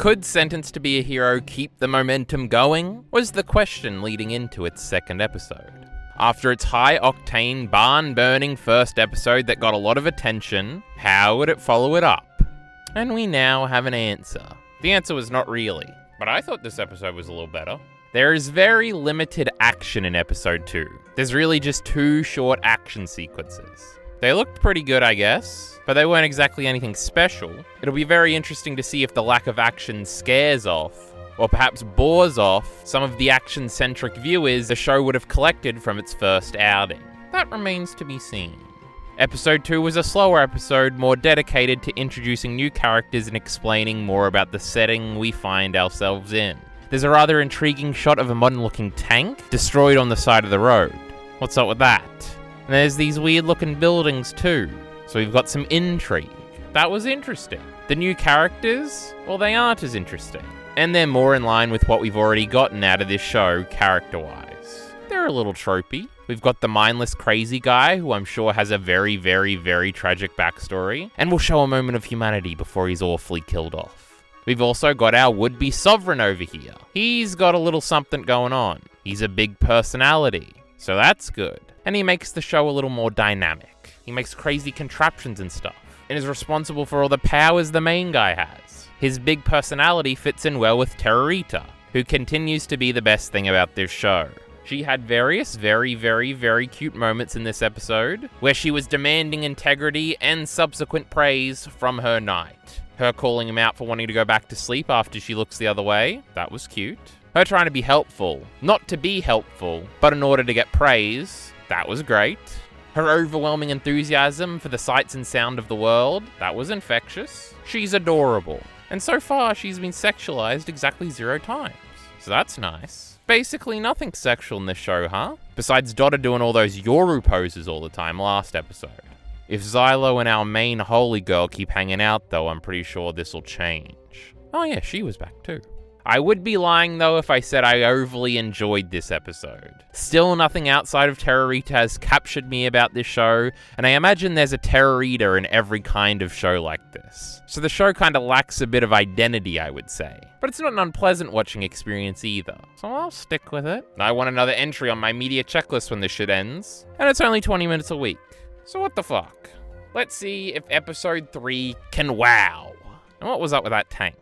Could Sentenced to be a Hero keep the momentum going? Was the question leading into its second episode. After its high-octane, barn-burning first episode that got a lot of attention, how would it follow it up? And we now have an answer. The answer was not really, but I thought this episode was a little better. There is very limited action in episode 2. There's really just 2 short action sequences. They looked pretty good, I guess, but they weren't exactly anything special. It'll be very interesting to see if the lack of action scares off, or perhaps bores off, some of the action-centric viewers the show would have collected from its first outing. That remains to be seen. Episode 2 was a slower episode, more dedicated to introducing new characters and explaining more about the setting we find ourselves in. There's a rather intriguing shot of a modern-looking tank destroyed on the side of the road. What's up with that? And there's these weird-looking buildings too, so we've got some intrigue. That was interesting. The new characters? Well, they aren't as interesting. And they're more in line with what we've already gotten out of this show, character-wise. They're a little tropey. We've got the mindless crazy guy, who I'm sure has a very, very, very tragic backstory, and will show a moment of humanity before he's awfully killed off. We've also got our would-be sovereign over here. He's got a little something going on. He's a big personality, so that's good. And he makes the show a little more dynamic. He makes crazy contraptions and stuff, and is responsible for all the powers the main guy has. His big personality fits in well with Teoritta, who continues to be the best thing about this show. She had various very, very, very cute moments in this episode, where she was demanding integrity and subsequent praise from her knight. Her calling him out for wanting to go back to sleep after she looks the other way, that was cute. Her trying to be helpful, not to be helpful, but in order to get praise, that was great. Her overwhelming enthusiasm for the sights and sound of the world, that was infectious. She's adorable. And so far, she's been sexualized exactly 0 times. So that's nice. Basically nothing sexual in this show, huh? Besides Dota doing all those Yoru poses all the time last episode. If Xylo and our main holy girl keep hanging out though, I'm pretty sure this'll change. Oh yeah, she was back too. I would be lying though if I said I overly enjoyed this episode. Still nothing outside of Teoritta has captured me about this show, and I imagine there's a Teoritta in every kind of show like this. So the show kinda lacks a bit of identity, I would say. But it's not an unpleasant watching experience either, so I'll stick with it. I want another entry on my media checklist when this shit ends, and it's only 20 minutes a week. So what the fuck? Let's see if episode 3 can wow. And what was up with that tank?